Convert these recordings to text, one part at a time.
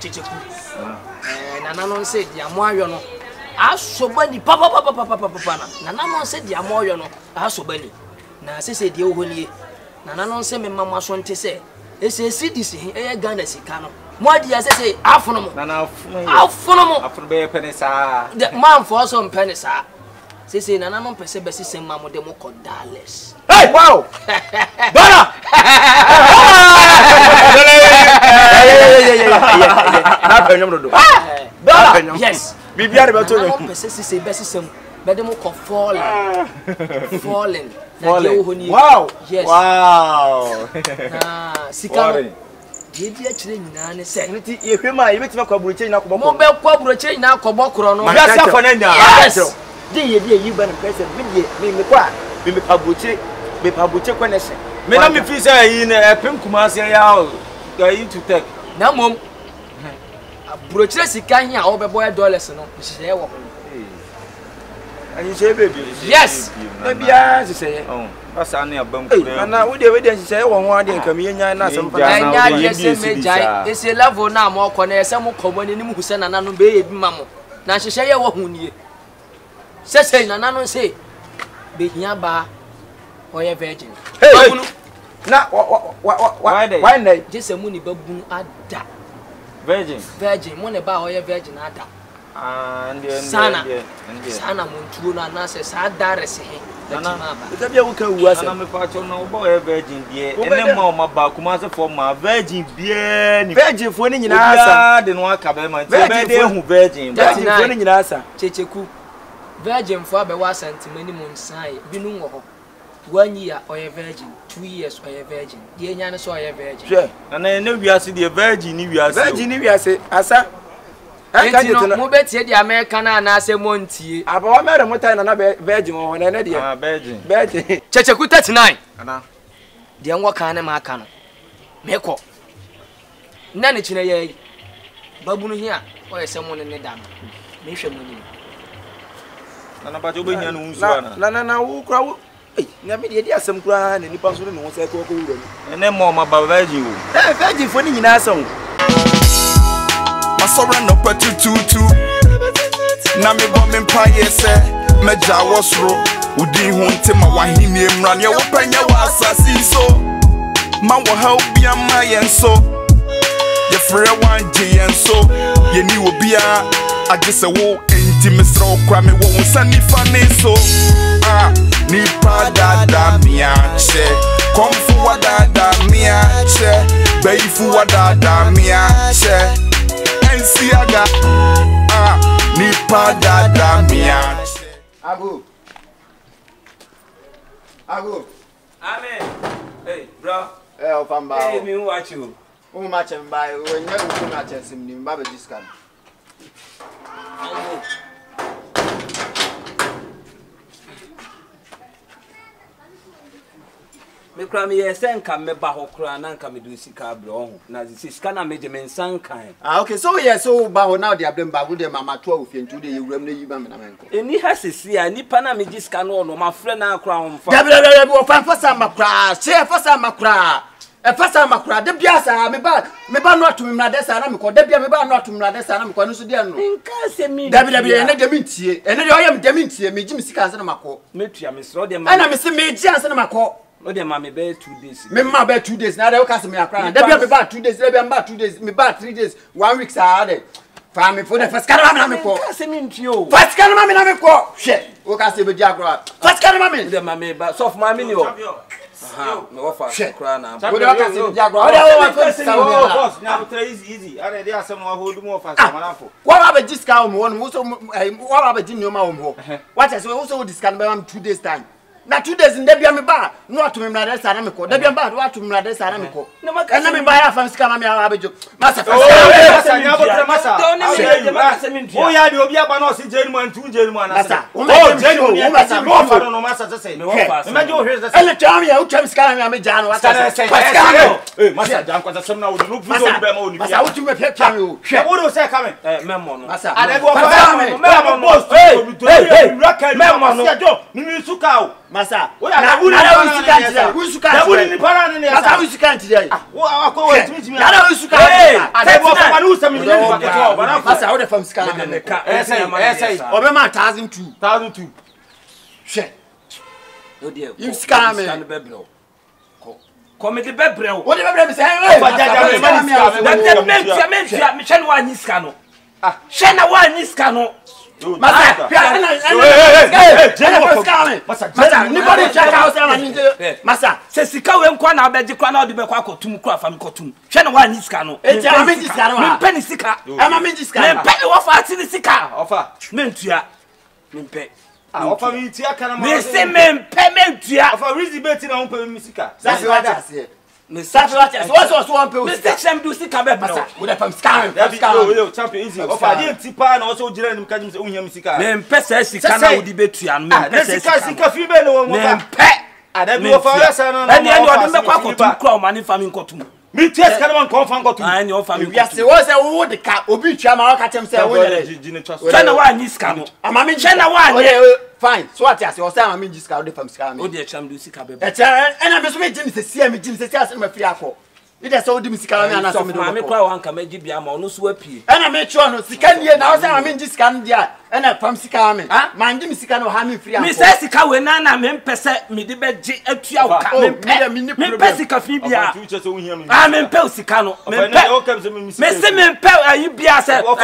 Chicheku. Nana no say dia mo ayo no. Asobani papa na. Nana no say dia mo ayo no. Asobani. Na say dia ohoni. Nana no say me mama so nte say. Ese CDC e Ghana sika no. Mo dia say afono mo. Nana afono mo. Afono be pene sa. The man for some pene sa. Say Nana no pese be sise mamo de mo $. Hey, wow! Dora! Yes. Bibia de bato no. Pese sise be sise mo. Be de mo ko falling. Wow! Yes. Wow! Sika. Yedi akire nyina ne se. Nti yehwema yebeti makwa buroche nyina ko bokoro. Mo be kwa buroche nyina ko bokoro no. Bia se afọ na nya. Yes. Di yedi yi ba na pese me kwa me pabuche me pabuche connection. Me na me fi say yi na epem kumase ya yi to take. Na mom. Buroche sika hin a wo be boy $. No. Hye wo. Ani say baby. Yes. Bia say. Oh. Asa na abam kure. Na wo de say wo ho ade nkam yenya na asem fa. Enya de say mejai. Ese level na mo ko na ese mo komani ni mu huse na nanu be ebi ma mo. Na hye ye wo hu nie. Say na nanu say be hia ba oye virgin. Na why dey? Just mu ni babun ada. Virgin mo ne ba oye virgin ada. Sana mo ntuo na na say sa darese he. Ita bia wo kan wuasa. Na me fa cho na wo boy virgin die. Ene ma o ma ba kuma se for ma virgin bia ni. Virgin fo ni nyina asa. De no aka be ma. Ti be de hu virgin. Virgin fo ni nyina asa. Checheku. Virgin fo be wa santimani mo nsan bi nu wo ho. 1 year oye virgin, 2 years oye virgin. Die nya ne so oye virgin. Sure. Na ene wiase de virgin ni wiase. Virgin ni wiase asa. Enti no mo betie di America na na ase montie. Aba wa mere mo tai na virgin ho na de. Virgin. Checheku 39. Ana. De nwo kan ne ma aka no. Meko. Na ne chine ye. Babu no hia. O ye se mo ne da no. Me hwe mo ni. Na ba jo be hia no nsu ana. Na wo kra wo. Na me de asem kra na nipa so ne wo se ko ko wura ni. Ene mo ma ba virgin wo. Virgin fo ni nyina asem. Masora no patututu na me bo me mpaye se meja wosro udi hu ntima wahimi emra ne wo panya wa asasi so ma wo ha obi ama yenso ye frɛ wanje yenso ye ni obi a agese wo enti mesro kwa me wo nsani fane so ni padada miache komfu wadada miache beifu wadada miache Siaga ni padada mia. Ago. Amen. Hey, bro. Ofamba. Hey, me watch you. Who match and buy when you match and sim nim baba discount. Me kra me yesen kan me ba ho kra na nka me do sika bro ho na sika na me je me nsan kan okay so yes so ba ho now dey ablem ba go dey mama to ofientu dey ewuram na yiba me na menko eni ha sisi a nipa na me ji sika no no ma frɛ na kra ho mfa da wo fa fasa makra se fasa makra e fasa makra de bia sa me ba no atum mrade sa na me ko de bia me ba no atum mrade sa na me ko no so de no nka se mi da bia ene de mintie ene de oyam de mintie me ji me sika ansa na mako metua me sro de ma ana me se me ji ansa na mako no dey ma me be 2 days me ma be 2 days na dey ka se me akra na dey be ba 2 days dey be ba 2 days me ba 3 days 1 week sa dey fa me for the first kind na me ko ka se me ntio first kind ma me na me ko hwe o ka se be di akra first kind ma me dey ma me ba so ma me ni o aha me wo fa akra na o dey ka se be di akra o dey wa first kind boss na be easy are dey asem wa hold mu fa sa manafo wa ba be discount mo won so wa ba be di nyoma wo mo what say so discount be 2 days time na 2 days nde bia me ba no atum mrade sa na me ko da bia ba do atum mrade sa na me ko na me ba ya fa sika ma me abejo masa masa nya bo masa o ya de obi aba na o si jeni mu antu jeni mu anasa o jeni mu masa mo fa no masa se me wo fa me jo hwe se ele twa me ya utwa sika na me ja no wasa sika no masa jan kwata sem na wo no fu zo be ma oni masa utu me pia twa me o hwe wo do se ka me me mo no masa ade bo fa me mo boss me mo no Masa. Na Usuka. Ni para ni. Masa usuka ntire. Wa ko wa timi. Yara usuka. Adebo fa manu usam ni ba. Masa wo de fam sika. Say. Obema 1002. She. Odi e. You sika me. Comedy bebrel. What the bebrel say? Me chen wa nyiska no. Shena wa nyiska no. Masa, Masa, se sika we nkwa na obeji kwa na odi be kwa kotum kura fa me kotum. Hwe na wa nyiska no. Eti ama me nyiska no. Me peni sika. Ama me nyiska. Me peni wo fa ati ni sika. Ofa. Me ntua. Me pe. Ofa me tia kana ma. Me se me pe me ntua. Ofa reason beti na umpe me sika. Safi wa tia. Me safi wa tia. So one pe. Me stick sem do sika be bro. We dey fam scam. Yo champion easy. Ofa dey tipa na also gira nim ka nim se unya me sika. Me pe se sika na odi betua no. Me pe se sika fi be no wo mo fa. Me pe. Adabi wo fa ya sa na. Eni odi me kwa kotum kura o mani fa me kotum. Me tia sika na man kon fa kotum. Ani o fa me. We say wo say wo de ka obi twa ma ka tem say wo yere. Hwe na wa nyiska no. Ama me hwe na wa fine. So what you say? O say ama me nyiska o de fam scam. O de cham do sika be. E na me so me jim se sia me jim se sia se me firi akọ. Ida so di misika na na so me do. Me kwa wan ka magi bia ma ono so apie. Ena me chọ no sika nie na o say ama me nyiska no dia. Ena fam sika me. Ma ngi misika no ha me firi akọ. Me say sika we na me mpese me de be gi atua wo ka. Me pe sika fi bia. Ah me pe sika no. Me pe. Me se me pe ayi bia se. No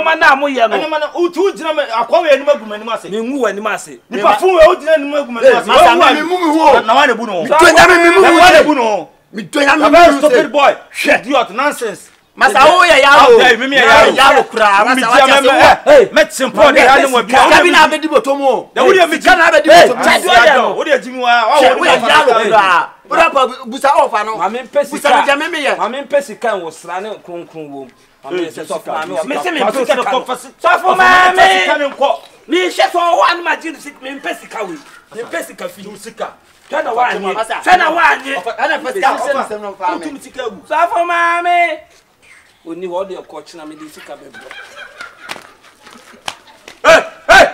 ma na mo ye no. Ene ma na utu gina me akwa we ni magu mani ma se. Me nwu wani ma se. Ni pa fu we o gina ni magu mani ma se. Ma me mu ho. Na wa ne bu no. Me wa ne bu no. Me doya me mu stupid boy. Idiot nonsense. Masa wo ya yaro. Yaro kura. Masa wa ya se. Hey, met simple dey anu mo bia. Ka bi na be di botomo. Da wo dey mi ka na be di botomo. Wo dey jimi wa. Wo ya yaro kura. Ora pa busa ofa no. Ma me pesi busa me jame me ye. Ma me pesi kan wo sra ne kronkron wo. Ma me se so fa me. Me se me pesi kan. So for ma me. Me she so one imagine sit me pesi ka we. Me pesi ka fi sika. Tana wa ni. Tana wa ni. Ana pesi ka se no fa me. So for ma me. Oni wo de coach na me di sika be bro. Hey!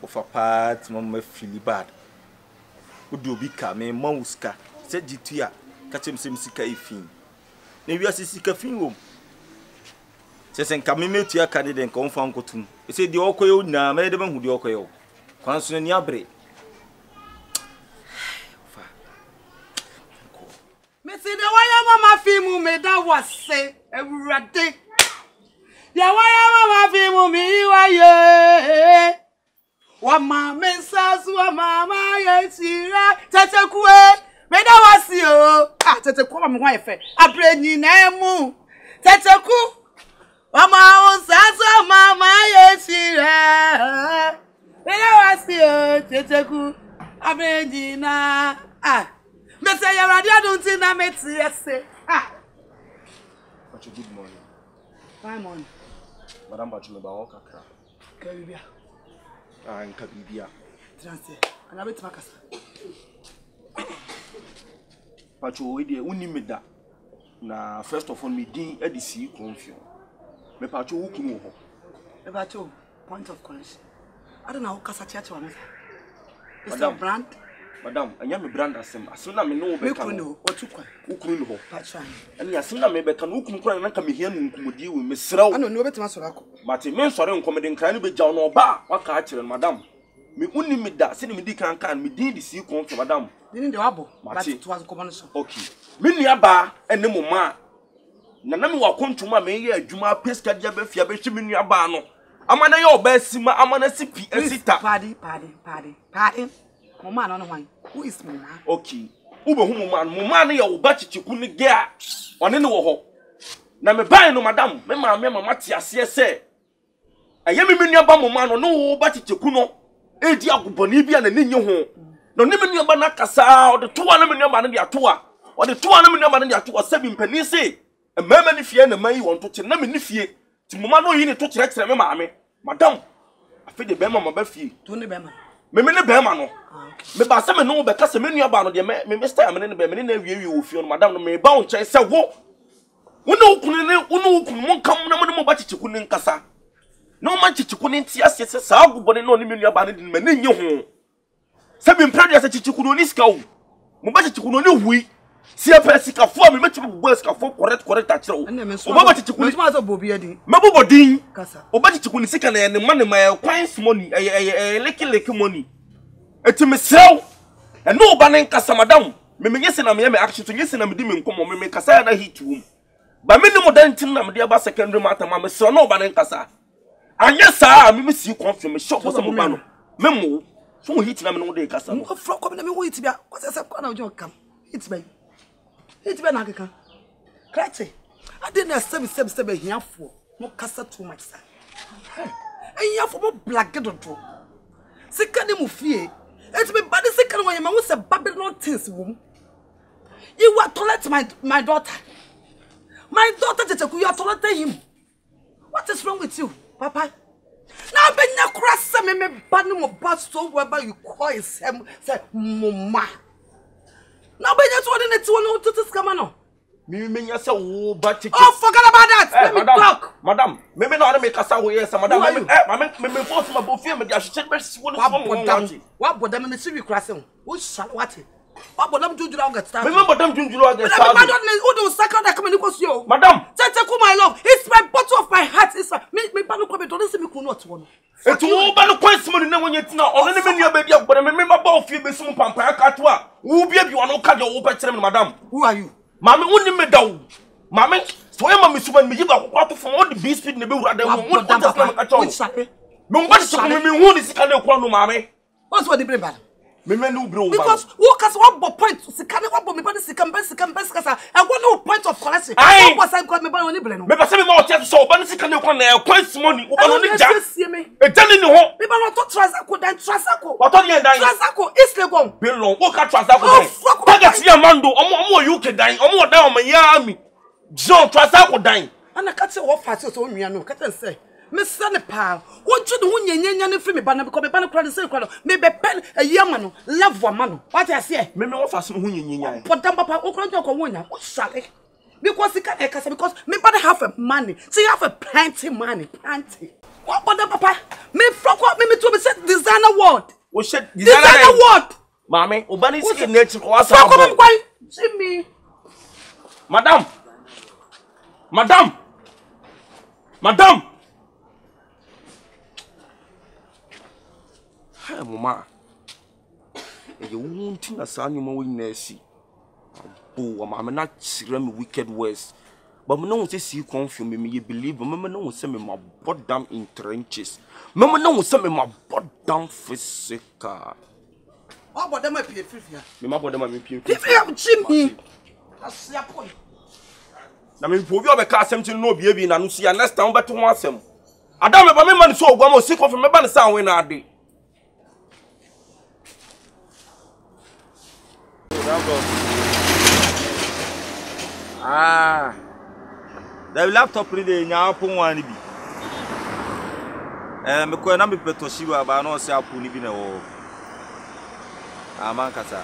Ofa part mama feel bad. Odi obi ka me ma uska. Se gitu a ka chem se sika efin. Na wi ase sika fin wom. Se sen ka me metua ka de den ka onfa nkotum. E se de okoyo na me de ban hu de okoyo. Kwan so ni abre. Ofa. Me se de waya mama fi mu me da wase ewurade. Ya waya mama fi mu mi waye. Wa mama sasu wa mama yesira tetekue me da wasi o teteku ma me ho efe abrenyi na emu teteku wa mama sasu mama yesira me da wasi o teteku abrenyi na me say ya radio adunti na me ti ese Good morning. Fine morning. Madam Bachu me ba o kakra. Kabibia. Nka bibia. Transfer. Ana beti makasa. Bachu we dey uni me da. Na first of all me din edisi confio. Me Bachu wo kunu ho. Me Bachu point of connection. I don't know kasa chiachi wa me. Is your brand? Madam, anya me brand asem. Asem na me no be kan. Me kunu otukwa. Ukunu no ho. Bachu an. Ani asem na me be kan ukunu kura na ka me hia nu nkumodi we me sraw. Ano no beti masoro akọ. Mate me nsore nkomede nkran no be jaw no ba waka a kire madam. Me uni me da se me di kan me din di si confio madam. Dini de wabo. But it was common so. Okay. Me nua ba ene mo ma. Na me wa kontuma me ye adwuma peska dia be fia be hwe me nua ba no. Amana ye oba sima amana sipi esita. Party. Mama no hwan. Who is mama? Okay. Ube hu mama no ye oba chichiku ne ge a. One ne wo ho. Na me ban no madam, me mama te ase se. Aye me nua ba mama no no oba chichiku no. Edi aguboni bia na ne nye ho. No ne me nua ba na kasa, o de toa na me nua ba na de atoa. O de toa na me nua ba na de atoa sabi mpani se. Mama ni fie na mai won to che na me ni fie. ti mama no yi ne to kire me maame madam afi de bema ma ba fie to ne bema me ne bema no me ba se me no be ka se me nua ba no de me mister am ne be me na wie wo fie no madam no me ba won che se wo wonu ukunu mon kam na mo ba chichiku ne nkasa no man chichiku ne ntia se sa agubone no ne me nua ba ne de me ne nye ho se bi mpra de se chichiku no ni ska wo mo ba chichiku no ne hui si a sika fo me mechi bubu sika fo correct akire wo o ba chichiku ni ma so bobi adi me bobodin kasa o ba chichiku ni sika na ne ma ne ma coins money leki money eti me sew e no ba ne nkasa madam me nyese na me action to nyese na me di me nkomo me kasa na hit room ba me ni mo dan tin na me di ba secondary matter ma me sew no ba ne nkasa anya sa me si confirm me shop so mo ba no me mo so hit na me no de kasa no fro ko na me wo hit bia ko se ko na o jo kam hit bia it's been a kaka. Krati. I didn't have seven here for no cassa too much. And you have for black get on. Second him fear. It's me body second when your man was a Babylon things womb. You were to let my daughter. My daughter to you are to let him. What is wrong with you, Papa? Now when you cross me banner of bus so wherever you call him say Mama. Now, when you're told it to scam on. Me say, oh, but oh, forget about that. Let me talk. Madam, maybe not make us away, yes, madam. Me force my both film, I should check what would them in the civil crossing? Who's what? What would them do to get started? Remember them doing you against I don't know who do second that coming was you. Madam, my love, it's my bottle of my heart. It's me, Pano come don't see me could not one. It's all about the question when you're not on any many baby, but I remember both you be some pampa catwa. Who be you are no card your open, madam? Who are you? Mammy, only me down. Mammy, so I am Miss Woman, me give a quarter from all the beast in the bill rather than what at all. No, what's the me who is kind of one, mammy? What's what they bring back? Me no bro. Because workers one point to can one me body second best and one no point of collection. I was I got me by only blame. Me say me more chance so but second one quite money. Only just see me. E tell you ho. Me not to Transako then Transako. What on you dying? Transako is le gon. Be long. What can Transako? Target your man do. Omo UK dying. Omo down my army. John Transako dying. And I can't say what fast so me no. Can't say. Me sane pa won tu no nyenya ne free me ba na because me ba na kra de say kra me be pen a yama no love wa ma no what I say me wo fast no nyenya podam papa o kra njo ko wonya o sale because you can because me ba have a money so you have a plenty money plenty what podam papa me frog me to be set designer word o set designer word mama o ba ni see nature ko asa ko kwai see me madam Hey, Mama. You won't think that's animal in there. See, oh, I'm not saying wicked words, but me no say see confuse me. You believe? Me no say me my butt down in trenches. Me no say me my butt down physical. What about them? My pay free here. Me my about them? My pay free. Free, Jimmy. That's your point. Na me prove you be ka something no be na no see next time beto ho asem. Adam me ba me man so ogwa mo see confirm me ba ne san we na ade. Ah, the laptop really now put one be. Me ko na me petoshiwa ba no se apu ni bi na wo. Aman kasa.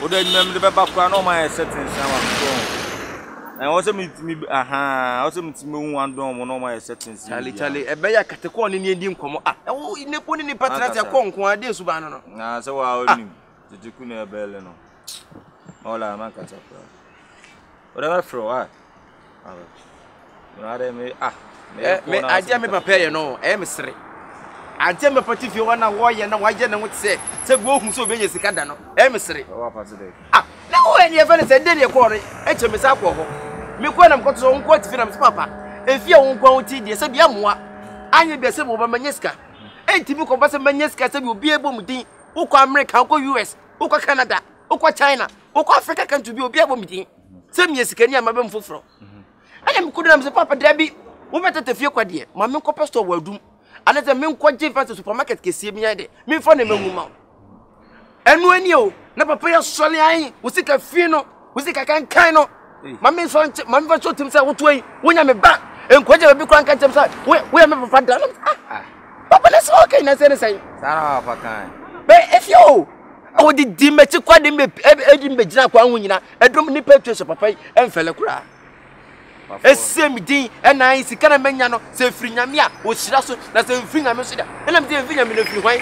O de me de be ba kwa no my settings na wa. Also me also me one don no my settings. Charlie, e be ya katekon ni ndi nkomo. Ah, o ne poni ni partner te ko nko ade su ba no. Na se wa oni. Jiku na bele no. Hola man kasa. Whatever for what? Me aje me papa ye no e mesre aje me pati fi wana wo ye na waje na wo se go hu so be ye sika da no e mesre wa pa today na wo ye fe ne se de ne ko re e che me sa ko ho me ko na me ko so nko ti fi na me papa e fi won ko ti de se bia moa anye be se mo ba manyeska e ti bi ko ba se manyeska se bi obi ebo mu din wo ko America wo ko US wo ko Canada wo ko China wo ko Africa kan to bi obi ebo mu din se mi esikani amabe mfoforo anya me kudu na me papa dabi wo betete fie kwade ma me nko pastor wadum ana se me nko je fast supermarket kesie mi ade me fo na mangu ma enu ani o na papa ya sole an wo sika fie no wo sika kan no ma me so ma me fa so tim se wo to yi wonya me ba Encoje be kwan kan tem say. We me papa da. Papa na so okay na say. Sara papa kan. Be if you o di meti kwa di me edi me gina kwa hu nyina. Edum ni petwe so papa emfele kura. Ese mi din na yin sika na menya no se firi nyame a o hira so na se firi nyame so da. Na me din firi nyame no firi hwan.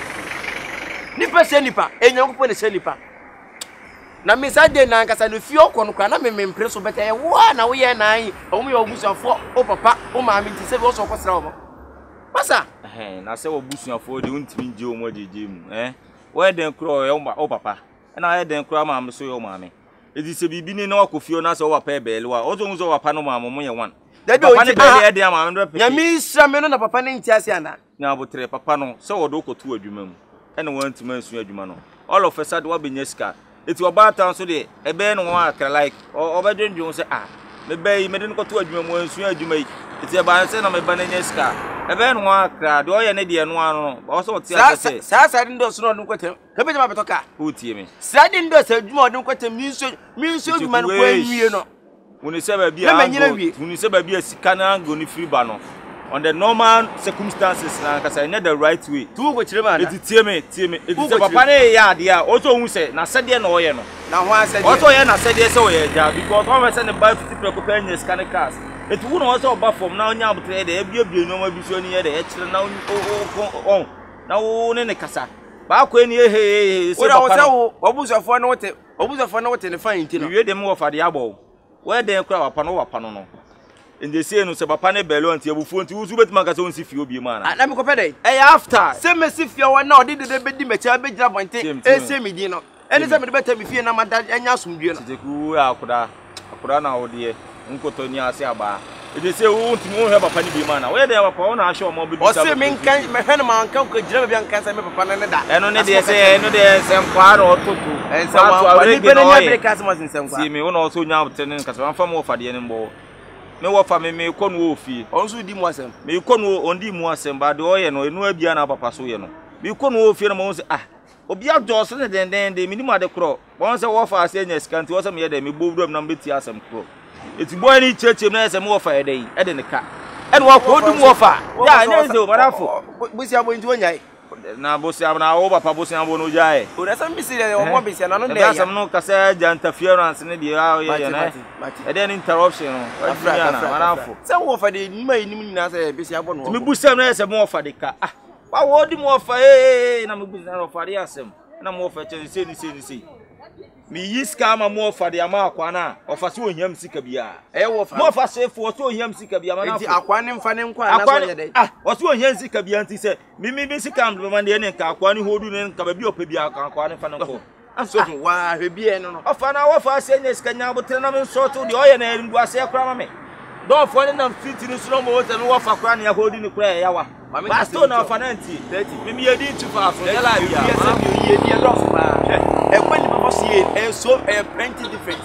Nipa se nipa, enyankopo ne se nipa. Na me sa de na nkasa no fie okọ no kwa na me mpre so beta ye wa na wo ye na yin. O mu ye obusuafo, o papa, o maami ti se be o so kwasra wo. Masa, na se obusuafo de untimi nje o mo jeje mu, wo den kro o papa. Na ye den kro maami so yo maami. Edi se bibi ni na wakofio na se wo papa ebele wa. O so nzo papa no maami mo ye wan. Dabi o ti bele e de maami ndo pe. Nyame isra me no na papa ne ntiase ana. Na abotre papa no se wo do kotu adwuma mu. Ene wan ntima nsu adwuma no. All of a sudden wa benya sika. Eti oba tan so de ebe no wa akra like obedwendwon se me be me de no kotu adwuma mu nsu adwuma yi. Eti eba se na me ba na nya sika. Ebe no wa akra de oye ne de no ano. O so ti ase. Sa ndo so no nkotem. Ebe jama betoka. O tie me. Sa de ndo sa adwuma odun kotem mi nsu adwuma no kwa nwie no. Woni se ba bia ango. Woni se ba bia sika na ango ni free ba no. On the normal circumstances na kasa in the right way. Tu go chire man. Eti tie me. Eti se papa na ya ade a o so hu se na sede na oye no. Na ho asede. O so ye na sede se oye ja because one person buy 50 preoccupy any scan cars. Eti wu no so oba from na onya abutre de ebie no ma biso ni ye de e chire na on. Na wo ne kasa. Ba ko eni se papa. O da wo obusuafo na wote. Obusuafo na wote ne fan nti no. Wie dem wo fa de abo. We den kra wapa no. In the same se papa ne belo anti abufu anti usu betima ka se onsi fie obi ma na. Na me ko pede. After. Se me si fie wa na odi de bedi mecha be gira bonte. Se me din no. Eni se me de beta me fie na mada anya asomdue no. Teku akoda na odi nkoto ni ase aba. E de se wo ntimi wo he papa ni bi ma na. We de papa wo na ahwe o ma obi o se me nkan me hwe no ma nkan ko gira be nkan se me papa na ne da. Eno ne de se nkwa na ototo. Se wa ni be na nya breka se mo se nkwa. Si me wo na so nya abte ne nkasa fa mo fa de ne mbo. Me wo fa me ko no ofie onso di mu asem me ko no ondi mu asem ba de oye no enu abia na papa so ye no me ko no ofie no mo se obi adjust ne den de minimum ade kro won se wo fa ase nya skanti wo se me ye de me bowdom na beti asem kro eti boy ni chechim na se me wo fa ye de e de ne ka e no ko dum wo fa ya ne ze o barafo busi abo nti wonyai na busi abo na wo papa busi abo no jae o resa mbisi de wo mo bisi na no de ya asem no kasa ja interference ne de ya ye na e de interruption no afra na barafo se wo fa de nima nim nyina se bisi abo no me busi am na se me wo fa de ka wa wo di mo fa na me busi na wo fa de asem na mo fa che se ni mi yiska ma mo fa de ama akwa na ofa se ohiam sika bia wo fa mo fa se fo se ohiam sika bia ma na nti akwa ne mfa ne nkwa na so ye de o se ohiam sika bia nti se mi sika am ma de ne nka akwa ne hodu ne nka ba bi opa bia akwa ne fa ne nko aso wa hwe bia no ofa na wo fa se nya sika nya botre na me so to de oye na ndu ase kra ma me don fo ne na fiti ni so mo wo se me wo fa kra ne ya hodu ni kra ya wa ba sto na ofa na nti 30 mi ye di tu fa so ya la bia ye di do fa ekwe ni babo sie so plenty difference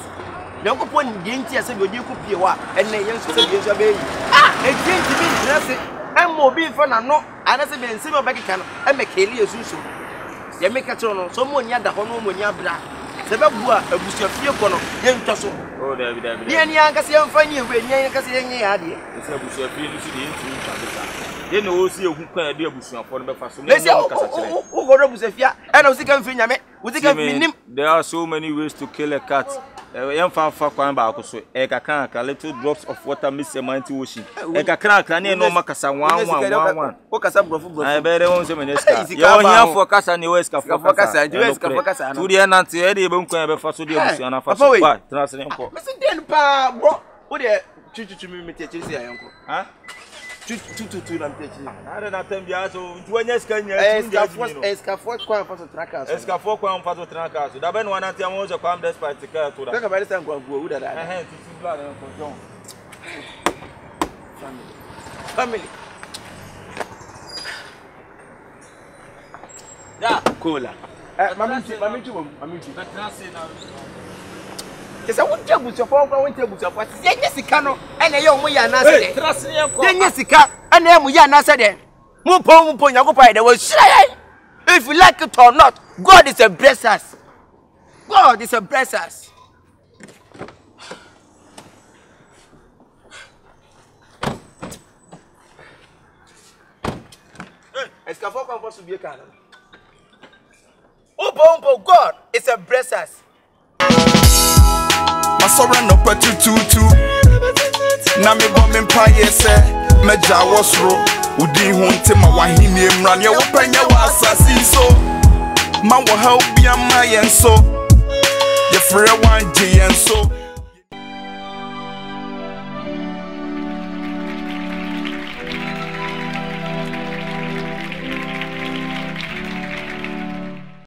nyankopon ndi nti ase bi odi ku pie wa enne ye nso se bi so be yi enti bi dresse emmo bi fa na no anase be nse be bakeka no emekeli yesusu ye meka tro no so mo nya da ho no mo nya bra se be bua abusu afie ko no ye ntwa so o David ye ni anka se mfa ni ewe ni anka se ye ya de se abusu afie ni si de nti ntwa besa ye no o si ehu kan de abusu afo no be fa so mo kasa kire o go abusu afia e na o sika mfi nyame there are so many ways to kill a cat. Fa kwan ba ko so e ka kan ka little drops of water miss a mighty ocean. E ka kan ne no makasa 1 o kasa brofo ai be re won se meneska yo hia for kasa ne weska for kasa tu dia na te e de be nkwan be fa so de abusu na fa so ba transne nko me se den pa bro o de chuchu mi te chiri se ayanko ha tu na mtechi na na tambia so nti wanya ska nya escafo kwa fa so traka so escafo kwa fa so traka so da be no na te amo so kwa am despite ka to da ka ba de san kwa guo da da tu bla na ko jon family ya cola mami tu betrase na kesa wonte abusuafo kwa wonte abusuafo yenye sika no ene ye omo ya na se de trase yanko yenye sika ene ye mo ya na se de mo po nyakopa de wo shira if you like it or not God is a blesser sika for come for be kan. Oh, God is a blessers. My sorrow no patututu. Na me bo me mpaye se meja wosro. Udi hunte ma wahini emran ye wopanya wa asasi so. Ma wo help ya ma yenso. Ye frere wan je yenso.